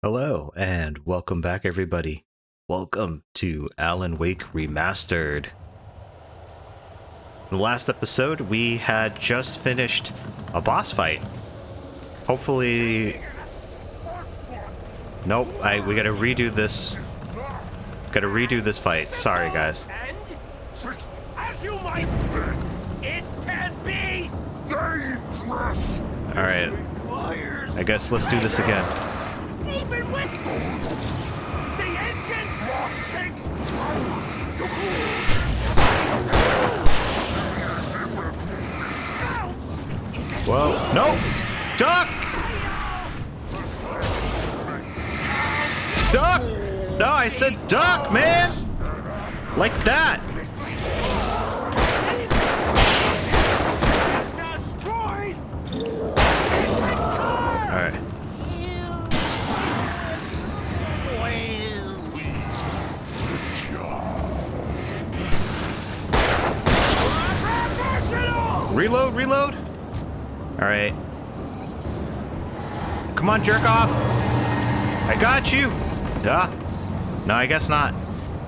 Hello, and welcome back, everybody. Welcome to Alan Wake Remastered. In the last episode, we had just finished a boss fight. Hopefully... Nope, we gotta redo this. Gotta redo this fight. Sorry, guys. As you might think, it can be dangerous. Alright. I guess let's do this again. Even with the engine takes time to cool. Whoa. No! Duck! Duck! No, I said duck, man! Like that! Alright. Reload, reload. All right. Come on, jerk off. I got you. Duh. No, I guess not.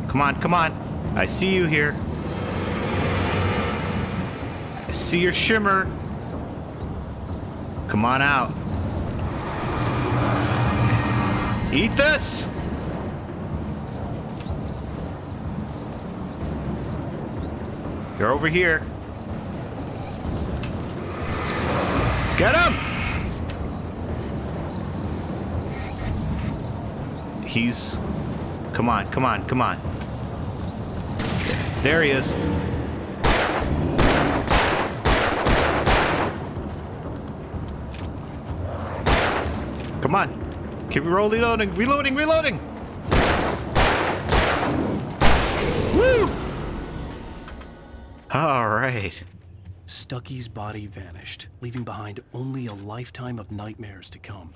Come on, come on. I see you here. I see your shimmer. Come on out. Eat this. You're over here. Get him! He's... Come on, come on, come on. There he is. Come on. Keep reloading, reloading, reloading! Woo! Alright. Stucky's body vanished, leaving behind only a lifetime of nightmares to come,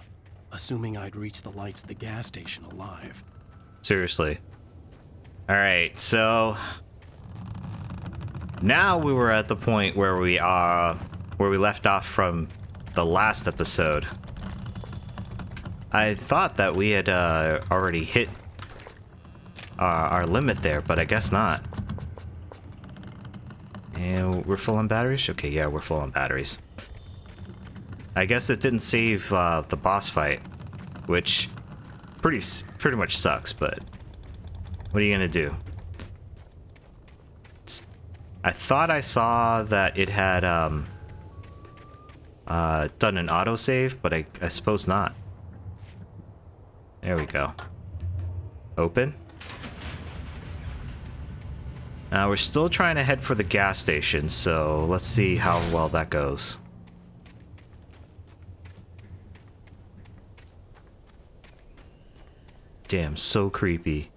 assuming I'd reach the lights of the gas station alive. Seriously. Alright, so... Now we were at the point where we left off from the last episode. I thought that we had already hit our limit there, but I guess not. And we're full on batteries? Okay, yeah, we're full on batteries. I guess it didn't save the boss fight, which pretty much sucks, but what are you gonna do? I thought I saw that it had done an autosave, but I suppose not. There we go. Open. Now we're still trying to head for the gas station, so let's see how well that goes. Damn, so creepy.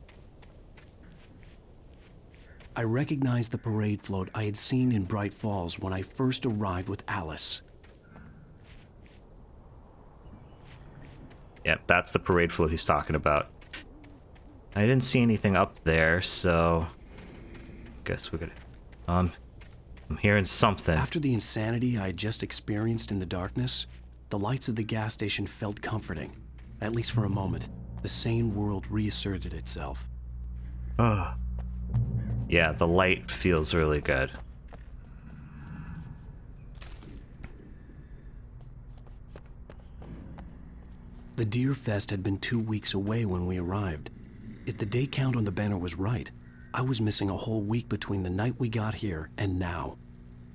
I recognized the parade float I had seen in Bright Falls when I first arrived with Alice. Yep, that's the parade float he's talking about. I didn't see anything up there, so... Guess we're gonna... I'm hearing something. After the insanity I had just experienced in the darkness, the lights of the gas station felt comforting. At least for a moment, the sane world reasserted itself. Ugh. Yeah, the light feels really good. The Deer Fest had been 2 weeks away when we arrived. If the day count on the banner was right, I was missing a whole week between the night we got here and now.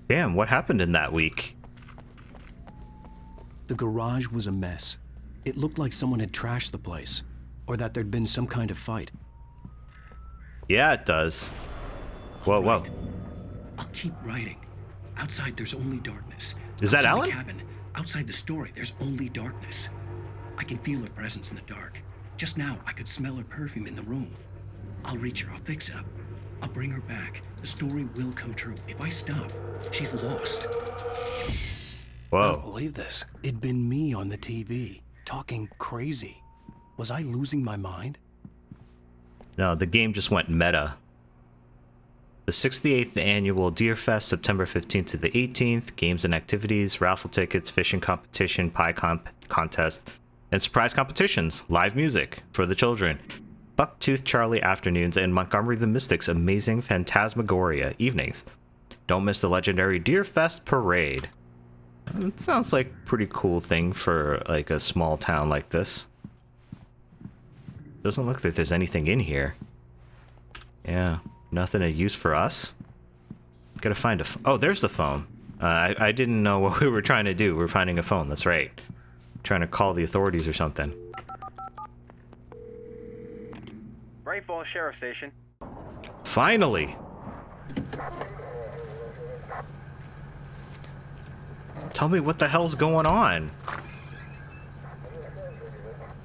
Damn, what happened in that week? The garage was a mess. It looked like someone had trashed the place, or that there'd been some kind of fight. Yeah, it does. Whoa, whoa. I'll keep writing. Outside, there's only darkness. Is that Outside Alan? the cabin, outside the story, there's only darkness. I can feel her presence in the dark. Just now, I could smell her perfume in the room. I'll reach her. I'll fix it up. I'll bring her back. The story will come true. If I stop, she's lost. I Whoa. don't believe this. It'd been me on the TV, talking crazy. Was I losing my mind? No, the game just went meta. The 68th Annual Deer Fest, September 15th to the 18th. Games and activities, raffle tickets, fishing competition, pie contest, and surprise competitions, live music for the children, Bucktooth Charlie afternoons, and Montgomery the Mystic's amazing Phantasmagoria evenings. Don't miss the legendary Deer Fest parade. It sounds like a pretty cool thing for like a small town like this. Doesn't look like there's anything in here. Yeah, nothing of use for us. Gotta find a oh, there's the phone. I didn't know what we were trying to do. We were finding a phone, that's right. Trying to call the authorities or something. Bright Falls Sheriff Station. Finally! Tell me what the hell's going on.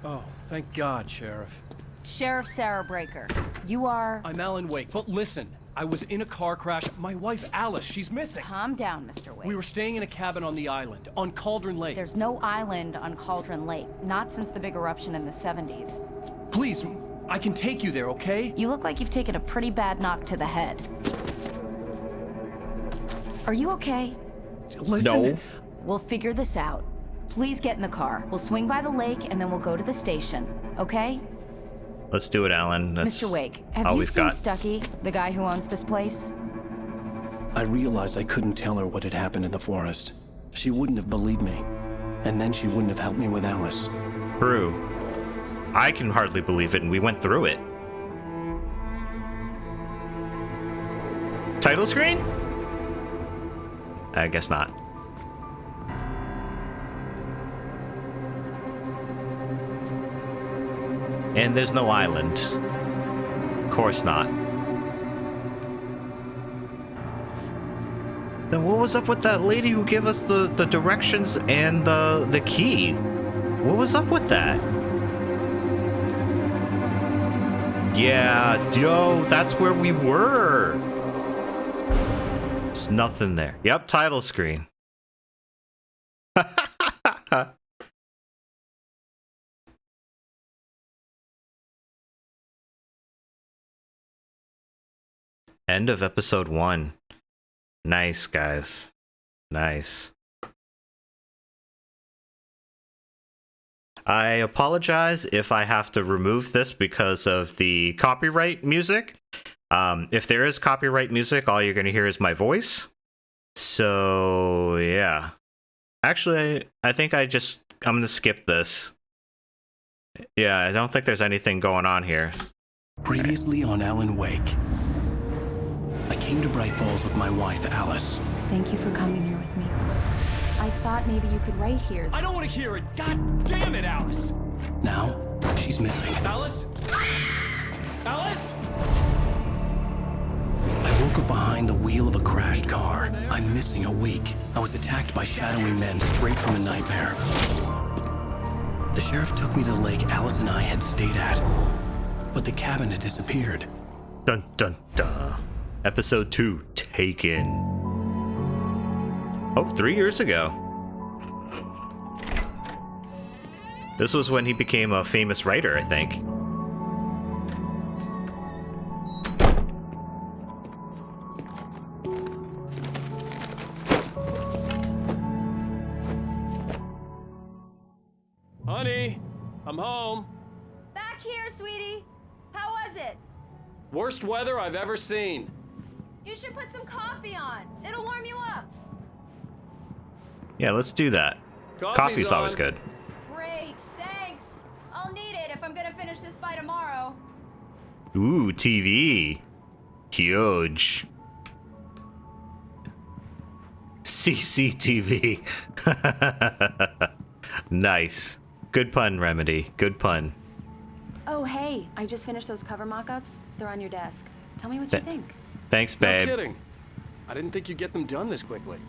Oh, thank God, Sheriff. Sheriff Sarah Breaker, you are... I'm Alan Wake, but listen, I was in a car crash. My wife, Alice, she's missing. Calm down, Mr. Wake. We were staying in a cabin on the island, on Cauldron Lake. There's no island on Cauldron Lake, not since the big eruption in the 70s. Please, I can take you there, okay? You look like you've taken a pretty bad knock to the head. Are you okay? Listen. No. We'll figure this out. Please get in the car. We'll swing by the lake and then we'll go to the station, okay? Let's do it, Alan. That's Mr. Wake, have all you we've seen got. Stucky, the guy who owns this place? I realized I couldn't tell her what had happened in the forest. She wouldn't have believed me. And then she wouldn't have helped me with Alice. True. I can hardly believe it, and we went through it. Title screen? I guess not. And there's no island. Of course not. Then what was up with that lady who gave us the directions and the key? What was up with that? Yeah, yo, that's where we were. There's nothing there. Yep, title screen. End of episode 1. Nice, guys. Nice. I apologize if I have to remove this because of the copyright music. If there is copyright music, all you're going to hear is my voice. So, yeah. Actually, I think I'm going to skip this. Yeah, I don't think there's anything going on here. Previously on Alan Wake. I came to Bright Falls with my wife, Alice. Thank you for coming here with me. I thought maybe you could write here. I don't want to hear it. God damn it, Alice. Now, she's missing. Alice? Alice? I woke up behind the wheel of a crashed car. I'm missing a week. I was attacked by shadowy men straight from a nightmare. The sheriff took me to the lake Alice and I had stayed at. But the cabin had disappeared. Dun dun dun. Episode 2, Taken. Oh, 3 years ago. This was when he became a famous writer, I think. Honey, I'm home. Back here, sweetie. How was it? Worst weather I've ever seen. You should put some coffee on. It'll warm you up. Yeah, let's do that. Coffee's always good. Great, thanks. I'll need it if I'm gonna finish this by tomorrow. Ooh, TV. Huge. CCTV. Nice. Good pun, Remedy. Good pun. Oh, hey, I just finished those cover mock-ups. They're on your desk. Tell me what you think. Thanks, No babe. kidding. I didn't think you'd get them done this quickly.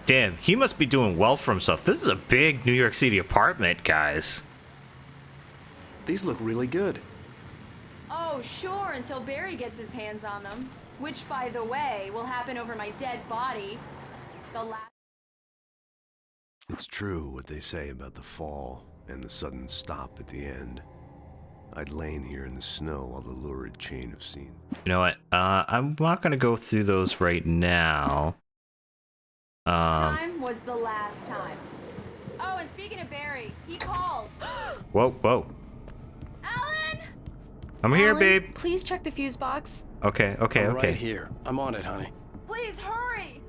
Damn, he must be doing well for himself. This is a big New York City apartment, guys. These look really good. Oh, sure, until Barry gets his hands on them. Which, by the way, will happen over my dead body. The last... It's true what they say about the fall and the sudden stop at the end. I'd lain here in the snow while the lurid chain of scenes. You know what? I'm not gonna go through those right now. time was the last time. Oh, and speaking of Barry, he called. Whoa, whoa. Alan! I'm here, Alan, babe. Please check the fuse box. Okay, okay, I'm okay. right here. I'm on it, honey. Please hurry!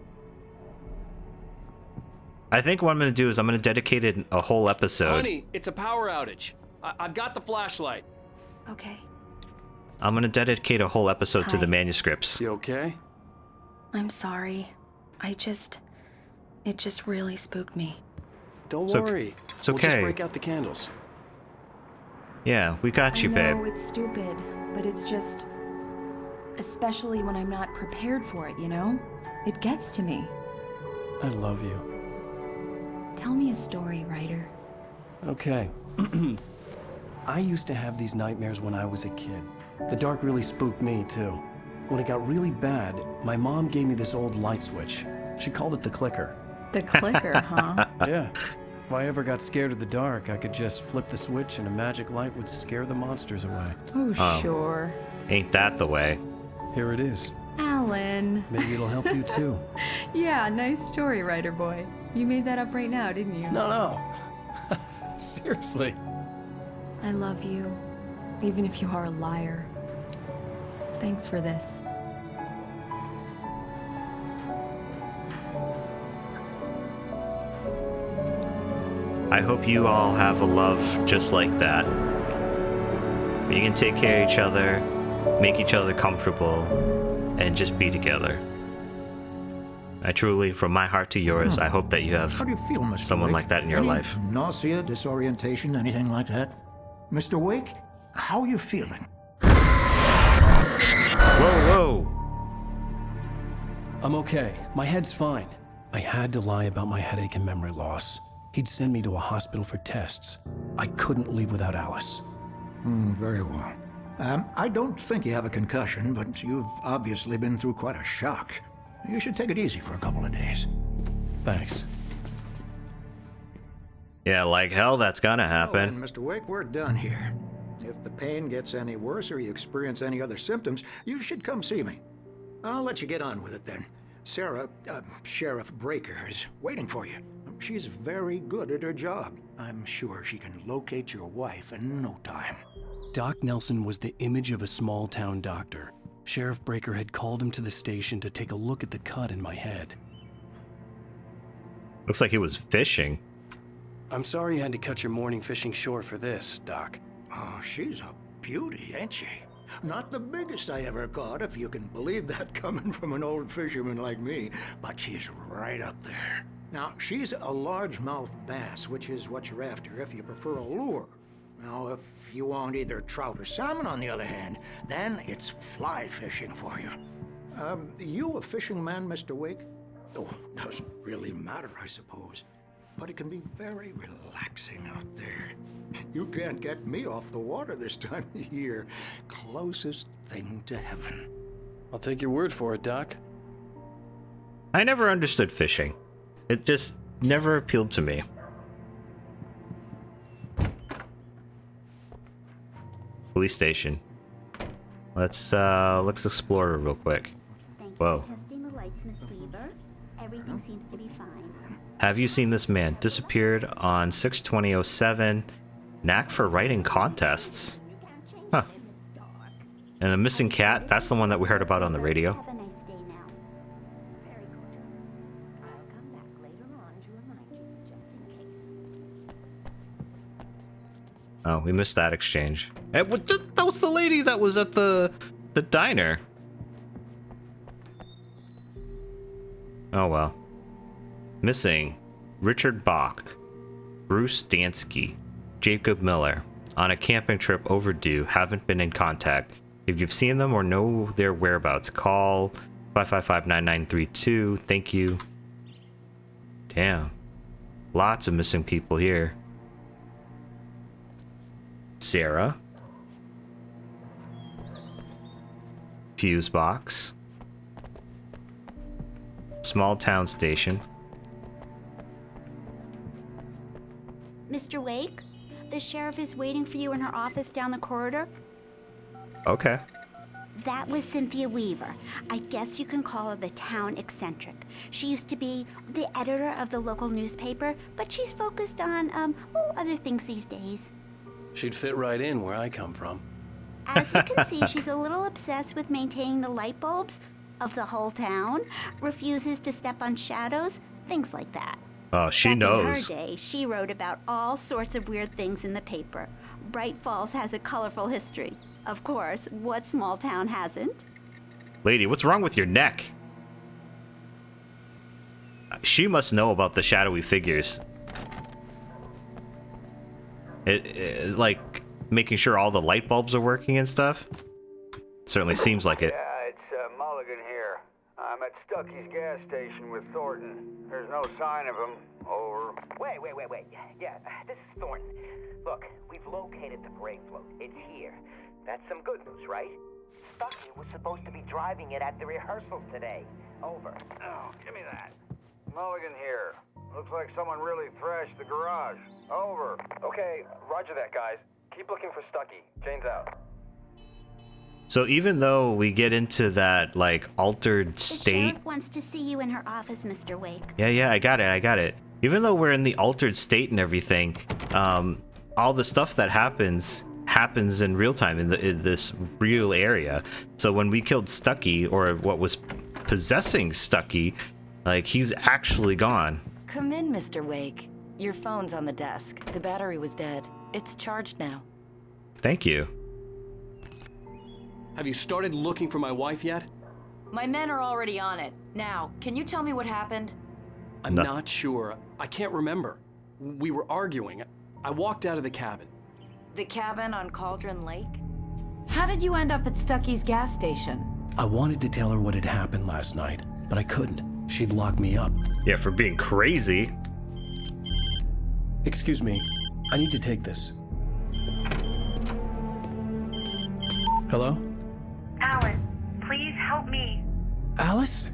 I think what I'm gonna do is I'm gonna dedicate it a whole episode. Honey, it's a power outage. I've got the flashlight. Okay. I'm gonna dedicate a whole episode to Hi. the manuscripts. You okay? I'm sorry. It just really spooked me. Don't It's worry. it's We'll just okay. break out the candles. Yeah, we got you, I babe. know it's stupid, but it's just... Especially when I'm not prepared for it, you know? It gets to me. I love you. Tell me a story, writer. Okay. I used to have these nightmares when I was a kid. The dark really spooked me, too. When it got really bad, my mom gave me this old light switch. She called it the clicker. The clicker, huh? Yeah. If I ever got scared of the dark, I could just flip the switch and a magic light would scare the monsters away. Oh, Oh. sure. Ain't that the way? Here it is. Alan. Maybe it'll help you, too. Yeah, nice story, writer boy. You made that up right now, didn't you? No. Seriously. I love you, even if you are a liar. Thanks for this. I hope you all have a love just like that. You can take care of each other, make each other comfortable, and just be together. I truly, from my heart to yours, I hope that you have How do you feel, Mr. someone Wake? like that in your Any life. Nausea, disorientation, anything like that? Mr. Wake, how are you feeling? Whoa, whoa! I'm okay. My head's fine. I had to lie about my headache and memory loss. He'd send me to a hospital for tests. I couldn't leave without Alice. Very well. I don't think you have a concussion, but you've obviously been through quite a shock. You should take it easy for a couple of days. Thanks. Yeah, like hell that's gonna Oh, happen. and Mr. Wake, we're done here. If the pain gets any worse or you experience any other symptoms, you should come see me. I'll let you get on with it then. Sarah, Sheriff Breaker, is waiting for you. She's very good at her job. I'm sure she can locate your wife in no time. Doc Nelson was the image of a small-town doctor. Sheriff Breaker had called him to the station to take a look at the cut in my head. Looks like he was fishing. I'm sorry you had to cut your morning fishing short for this, Doc. Oh, she's a beauty, ain't she? Not the biggest I ever caught, if you can believe that coming from an old fisherman like me, but she's right up there. Now, she's a largemouth bass, which is what you're after if you prefer a lure. Now, if you want either trout or salmon, on the other hand, then it's fly fishing for you. You a fishing man, Mr. Wake? Oh, doesn't really matter, I suppose. But it can be very relaxing out there. You can't get me off the water this time of year. Closest thing to heaven. I'll take your word for it, Doc. I never understood fishing. It just never appealed to me. Police station. Let's explore real quick. Whoa. Testing the lights, Miss Weaver. Everything seems to be fine. Have you seen this man? Disappeared on 6/20/07. Knack for writing contests. Huh. And a missing cat. That's the one that we heard about on the radio. Have a nice day now. Very good. I'll come back later on to remind you, just in case. Oh, we missed that exchange. That was the lady that was at the diner. Oh well. Missing. Richard Bach. Bruce Dansky. Jacob Miller. On a camping trip overdue. Haven't been in contact. If you've seen them or know their whereabouts, call 555-9932. Thank you. Damn. Lots of missing people here. Sarah. Fuse box. Small town station. Mr. Wake, the sheriff is waiting for you in her office down the corridor. Okay. That was Cynthia Weaver. I guess you can call her the town eccentric. She used to be the editor of the local newspaper, but she's focused on, other things these days. She'd fit right in where I come from. As you can see, she's a little obsessed with maintaining the light bulbs of the whole town, refuses to step on shadows, things like that. Oh, she Back knows. in her day, she wrote about all sorts of weird things in the paper. Bright Falls has a colorful history. Of course, what small town hasn't? Lady, what's wrong with your neck? She must know about the shadowy figures. Like making sure all the light bulbs are working and stuff. Certainly seems like it. Yeah, it's Mulligan here. I'm at Stucky's gas station with Thornton. There's no sign of him. Over. Wait. Yeah, this is Thornton. Look, we've located the brake float. It's here. That's some good news, right? Stucky was supposed to be driving it at the rehearsal today. Over. Oh, give me that. Mulligan here. Looks like someone really thrashed the garage. Over. Okay, roger that, guys. Keep looking for Stucky. Jane's out. So even though we get into that, like, altered The state... sheriff wants to see you in her office, Mr. Wake. Yeah, I got it. Even though we're in the altered state and everything, all the stuff that happens in real time in this real area. So when we killed Stucky, or what was possessing Stucky, like, he's actually gone. Come in, Mr. Wake. Your phone's on the desk. The battery was dead. It's charged now. Thank you. Have you started looking for my wife yet? My men are already on it. Now, can you tell me what happened? I'm not sure. I can't remember. We were arguing. I walked out of the cabin. The cabin on Cauldron Lake? How did you end up at Stucky's gas station? I wanted to tell her what had happened last night, but I couldn't. She'd lock me up. Yeah, for being crazy. Excuse me. I need to take this. Hello? Alice, please help me. Alice?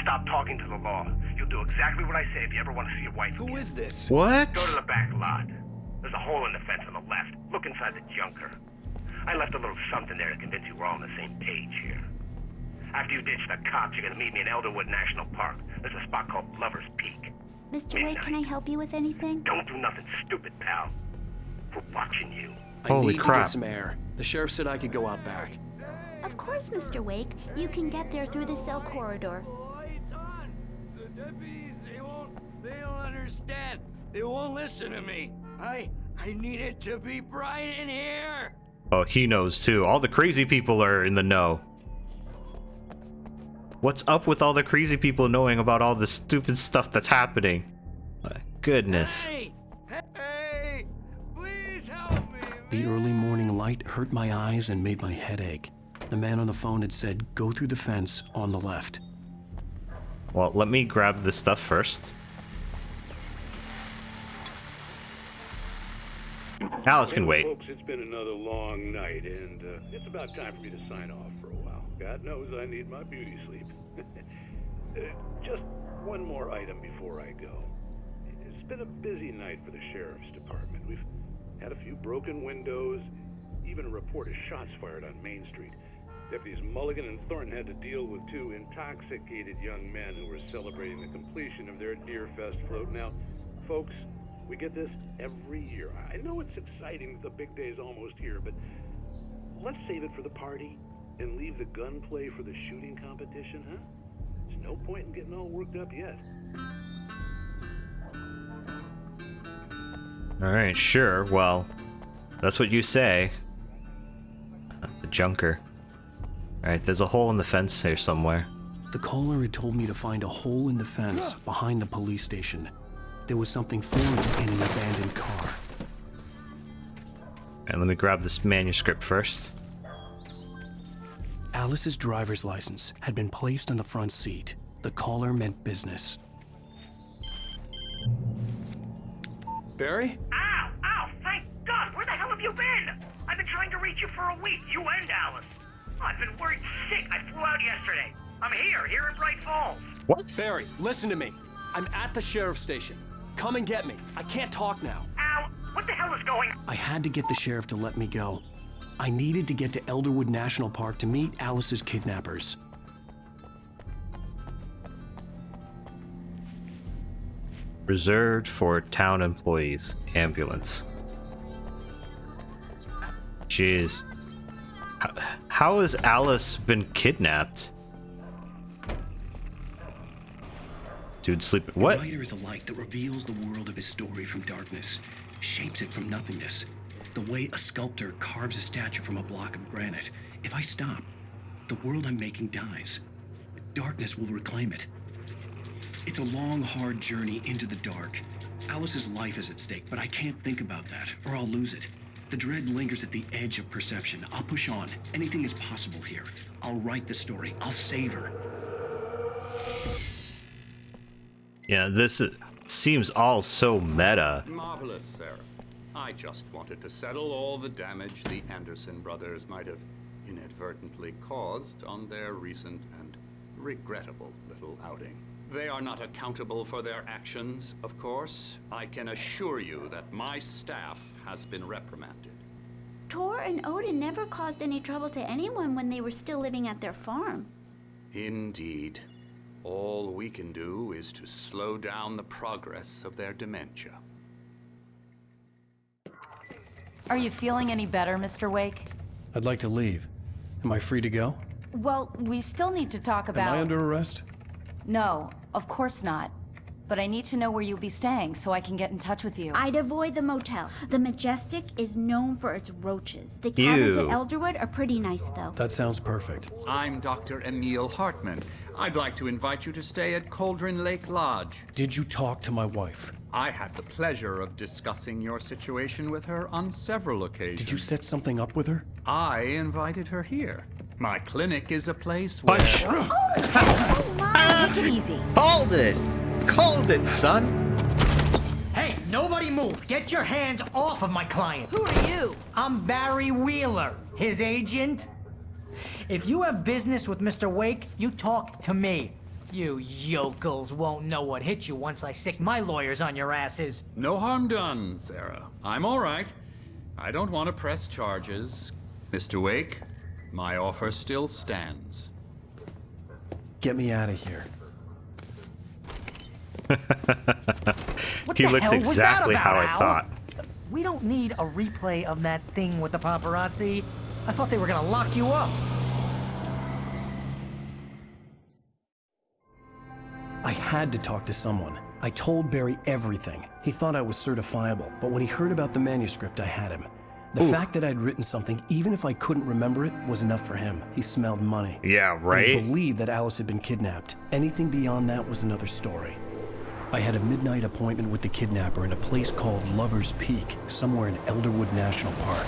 Stop talking to the law. You'll do exactly what I say if you ever want to see your wife again. Who is this? What? Go to the back lot. There's a hole in the fence on the left. Look inside the junker. I left a little something there to convince you we're all on the same page here. After you ditch the cops, you're gonna meet me in Elderwood National Park. There's a spot called Lover's Peak. Mr. Wake, can I help you with anything? Don't do nothing stupid, pal. We're watching you. Holy I need crap. to get some air. The sheriff said I could go out back. Of course, Mr. Wake. You can get there through the cell corridor. The deputies, they don't understand. They won't listen to me. I need it to be bright in here. Oh, he knows too. All the crazy people are in the know. What's up with all the crazy people knowing about all the stupid stuff that's happening? My goodness. Hey, please help me. The early morning light hurt my eyes and made my head ache. The man on the phone had said, go through the fence on the left. Well, let me grab this stuff first. Alice can wait. Folks, it's been another long night, and it's about time for me to sign off for a while. God knows I need my beauty sleep. Just one more item before I go. It's been a busy night for the sheriff's department. We've had a few broken windows, even a report of shots fired on Main Street. Deputies Mulligan and Thornton had to deal with two intoxicated young men who were celebrating the completion of their Deer Fest float. Now, folks, we get this every year. I know it's exciting that the big day's almost here, but let's save it for the party and leave the gunplay for the shooting competition, huh? There's no point in getting all worked up yet. Alright, sure. Well, that's what you say. The junker. Alright, there's a hole in the fence here somewhere. The caller had told me to find a hole in the fence behind the police station. There was something formed in an abandoned car. And let me grab this manuscript first. Alice's driver's license had been placed on the front seat. The caller meant business. Barry? Ow, thank God. Where the hell have you been? I've been trying to reach you for a week, you and Alice. I've been worried sick. I flew out yesterday. I'm here in Bright Falls. What? Barry, listen to me. I'm at the sheriff's station. Come and get me. I can't talk now. Ow, what the hell is going on? I had to get the sheriff to let me go. I needed to get to Elderwood National Park to meet Alice's kidnappers. Reserved for town employees. Ambulance. Jeez. How has Alice been kidnapped? Dude, sleep. What? The writer is a light that reveals the world of his story from darkness, shapes it from nothingness. The way a sculptor carves a statue from a block of granite. If I stop, the world I'm making dies. Darkness will reclaim it. It's a long, hard journey into the dark. Alice's life is at stake, but I can't think about that, or I'll lose it. The dread lingers at the edge of perception. I'll push on. Anything is possible here. I'll write the story. I'll save her. Yeah, this seems all so meta. Marvelous, Sarah. I just wanted to settle all the damage the Anderson brothers might have inadvertently caused on their recent and regrettable little outing. They are not accountable for their actions, of course. I can assure you that my staff has been reprimanded. Tor and Odin never caused any trouble to anyone when they were still living at their farm. Indeed. All we can do is to slow down the progress of their dementia. Are you feeling any better, Mr. Wake? I'd like to leave. Am I free to go? Well, we still need to talk about... Am I under arrest? No, of course not. But I need to know where you'll be staying so I can get in touch with you. I'd avoid the motel. The Majestic is known for its roaches. The cabins at Elderwood are pretty nice, though. That sounds perfect. I'm Dr. Emil Hartman. I'd like to invite you to stay at Cauldron Lake Lodge. Did you talk to my wife? I had the pleasure of discussing your situation with her on several occasions. Did you set something up with her? I invited her here. My clinic is a place where... Punch! Oh my! Take it easy. Called it! Called it, son! Hey, nobody move! Get your hands off of my client! Who are you? I'm Barry Wheeler, his agent. If you have business with Mr. Wake, you talk to me. You yokels won't know what hit you once I sick my lawyers on your asses. No harm done, Sarah. I'm all right. I don't want to press charges. Mr. Wake, my offer still stands. Get me out of here. He looks exactly how I thought. We don't need a replay of that thing with the paparazzi. I thought they were gonna lock you up. I had to talk to someone. I told Barry everything. He thought I was certifiable, but when he heard about the manuscript, I had him. The fact that I'd written something, even if I couldn't remember it, was enough for him. He smelled money. Yeah, right? He believed that Alice had been kidnapped. Anything beyond that was another story. I had a midnight appointment with the kidnapper in a place called Lover's Peak, somewhere in Elderwood National Park.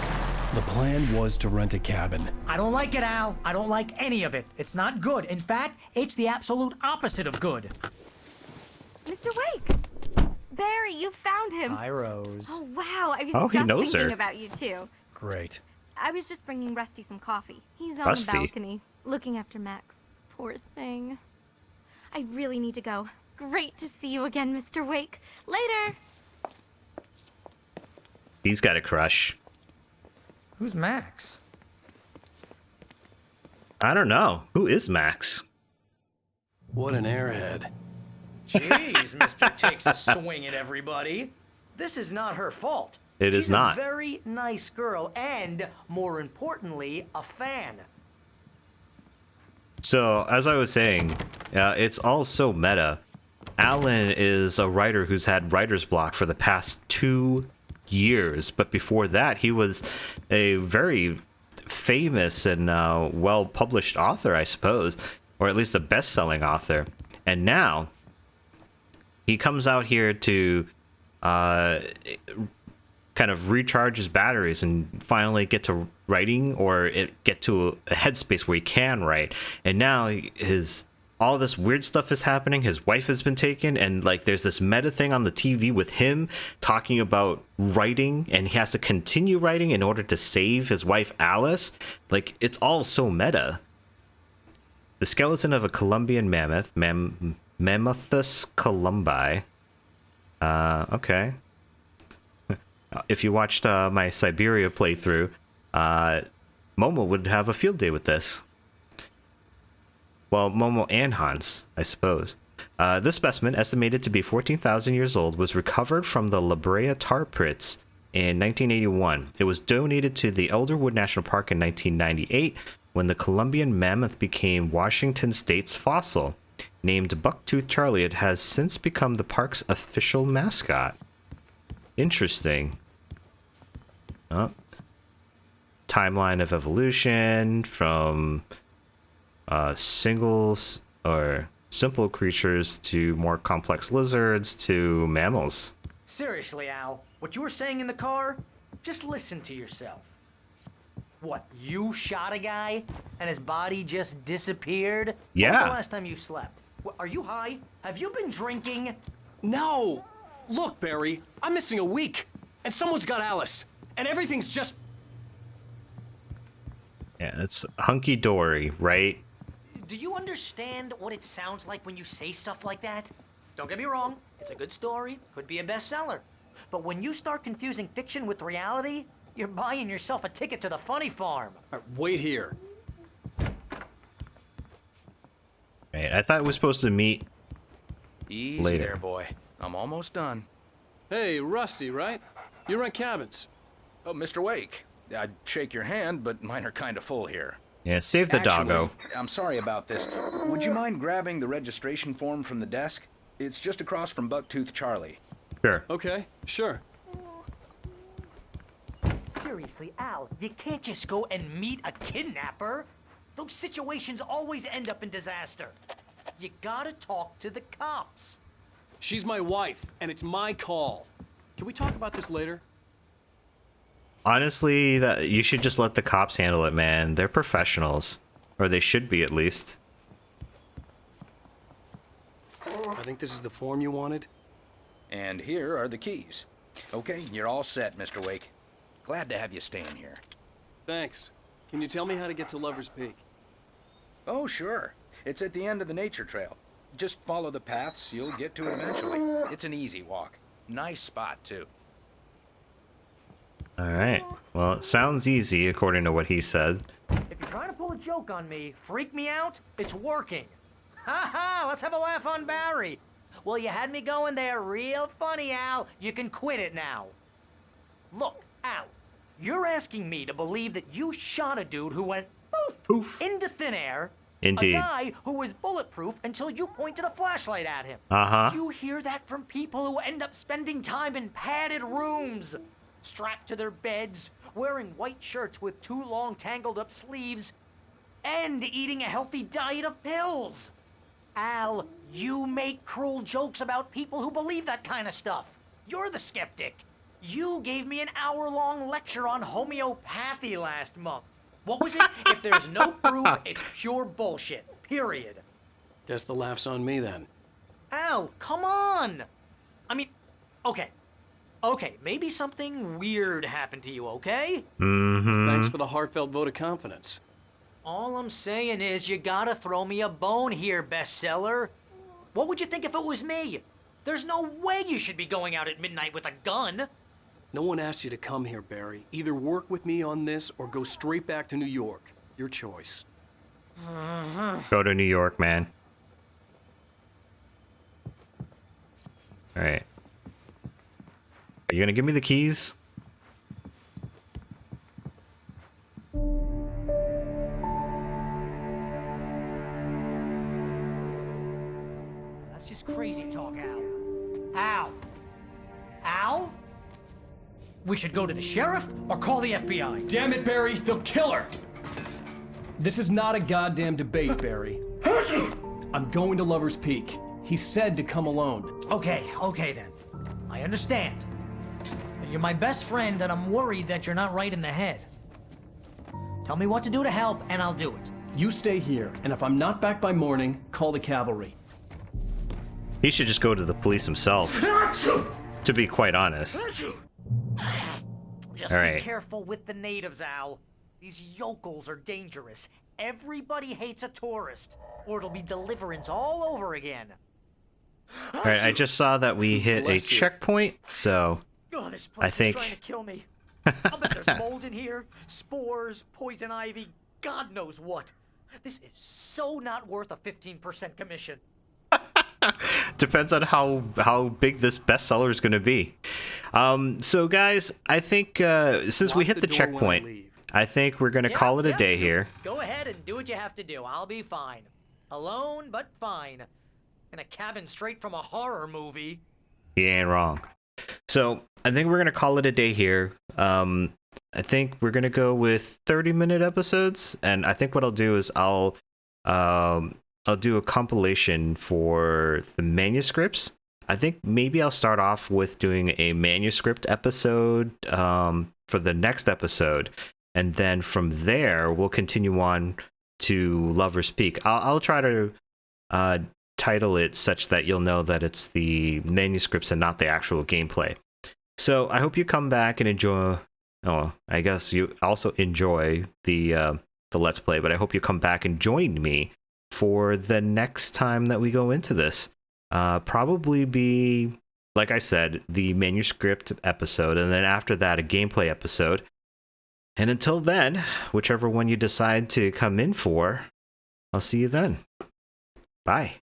The plan was to rent a cabin. I don't like it, Al. I don't like any of it. It's not good. In fact, it's the absolute opposite of good. Mr. Wake! Barry, you found him. Hi, Rose. Oh, wow. I was Oh, he just knows thinking her. about you, too. Great. I was just bringing Rusty some coffee. He's on Rusty? the balcony, looking after Max. Poor thing. I really need to go. Great to see you again, Mr. Wake. Later! He's got a crush. Who's Max? I don't know. Who is Max? What an airhead. Jeez, Mr. Takes a swing at everybody. This is not her fault. It is not. She's a very nice girl and, more importantly, a fan. So, as I was saying, it's all so meta. Alan is a writer who's had writer's block for the past 2 years, but before that, he was a very famous and well-published author, I suppose, or at least a best-selling author. And now, he comes out here to kind of recharge his batteries and finally get to writing, or get to a headspace where he can write. And now all this weird stuff is happening. His wife has been taken, and like there's this meta thing on the TV with him talking about writing, and he has to continue writing in order to save his wife Alice. Like, it's all so meta. The skeleton of a Columbian mammoth, Mammothus columbi. Okay. If you watched my Siberia playthrough, Momo would have a field day with this. Well, Momo and Hans, I suppose. This specimen, estimated to be 14,000 years old, was recovered from the La Brea tar pits in 1981. It was donated to the Elderwood National Park in 1998 when the Columbian mammoth became Washington State's fossil. Named Bucktooth Charlie, it has since become the park's official mascot. Interesting. Oh. Timeline of evolution from singles or simple creatures to more complex lizards to mammals. Seriously, Al, what you were saying in the car? Just listen to yourself. What, you shot a guy and his body just disappeared? Yeah. When was the last time you slept? Are you high? Have you been drinking? No! Look, Barry, I'm missing a week, and someone's got Alice, and everything's just... Yeah, it's hunky-dory, right? Do you understand what it sounds like when you say stuff like that? Don't get me wrong, it's a good story, could be a bestseller. But when you start confusing fiction with reality, you're buying yourself a ticket to the funny farm. Wait here. Right, I thought we were supposed to meet Easy later. there, boy. I'm almost done. Hey, Rusty, right? You rent cabins. Oh, Mr. Wake. I'd shake your hand, but mine are kind of full here. Yeah, save the doggo. I'm sorry about this. Would you mind grabbing the registration form from the desk? It's just across from Bucktooth Charlie. Sure. Okay, sure. Seriously, Al, you can't just go and meet a kidnapper. Those situations always end up in disaster. You gotta talk to the cops. She's my wife, and it's my call. Can we talk about this later? Honestly, that you should just let the cops handle it, man. They're professionals. Or they should be, at least. I think this is the form you wanted. And here are the keys. Okay, you're all set, Mr. Wake. Glad to have you staying here. Thanks. Can you tell me how to get to Lover's Peak? Oh, sure. It's at the end of the nature trail. Just follow the paths, you'll get to it eventually. It's an easy walk. Nice spot, too. Alright. Well, it sounds easy, according to what he said. If you're trying to pull a joke on me, freak me out, it's working. Ha ha, let's have a laugh on Barry. Well, you had me going there real funny, Al. You can quit it now. Look, Al, you're asking me to believe that you shot a dude who went poof into thin air. Indeed. A guy who was bulletproof until you pointed a flashlight at him. Uh-huh. You hear that from people who end up spending time in padded rooms, strapped to their beds, wearing white shirts with too long tangled up sleeves, and eating a healthy diet of pills. Al, you make cruel jokes about people who believe that kind of stuff. You're the skeptic. You gave me an hour-long lecture on homeopathy last month. What was it? If there's no proof, it's pure bullshit. Period. Guess the laugh's on me then. Al, come on! I mean, okay. Okay, maybe something weird happened to you, okay? Mm-hmm. Thanks for the heartfelt vote of confidence. All I'm saying is you gotta throw me a bone here, bestseller. What would you think if it was me? There's no way you should be going out at midnight with a gun. No one asked you to come here, Barry. Either work with me on this or go straight back to New York. Your choice. Go to New York, man. Alright. Are you gonna give me the keys? That's just crazy talk, Al. Al? Al? We should go to the sheriff or call the FBI. Damn it, Barry, they'll kill her! This is not a goddamn debate, Barry. I'm going to Lover's Peak. He said to come alone. Okay then. I understand. You're my best friend, and I'm worried that you're not right in the head. Tell me what to do to help, and I'll do it. You stay here, and if I'm not back by morning, call the cavalry. He should just go to the police himself. To be quite honest. Just All be right. careful with the natives, Al. These yokels are dangerous. Everybody hates a tourist, or it'll be deliverance all over again. Alright, I just saw that we hit a checkpoint, so Oh, this I place think is trying to kill me. I'll bet there's mold in here, spores, poison ivy, God knows what. This is so not worth a 15% commission. Depends on how big this bestseller is going to be. So guys, I think since we hit the checkpoint, I think we're going to call it a day here. Go ahead and do what you have to do. I'll be fine. Alone, but fine. In a cabin straight from a horror movie. You ain't wrong. So I think we're going to call it a day here. I think we're going to go with 30-minute episodes. And I think what I'll do is I'll do a compilation for the manuscripts. I think maybe I'll start off with doing a manuscript episode for the next episode. And then from there, we'll continue on to Lover's Peak. I'll try to title it such that you'll know that it's the manuscripts and not the actual gameplay. So I hope you come back and enjoy. Oh, I guess you also enjoy the Let's Play, but I hope you come back and join me for the next time that we go into this. Probably be, like I said, the manuscript episode, and then after that, a gameplay episode. And until then, whichever one you decide to come in for, I'll see you then. Bye.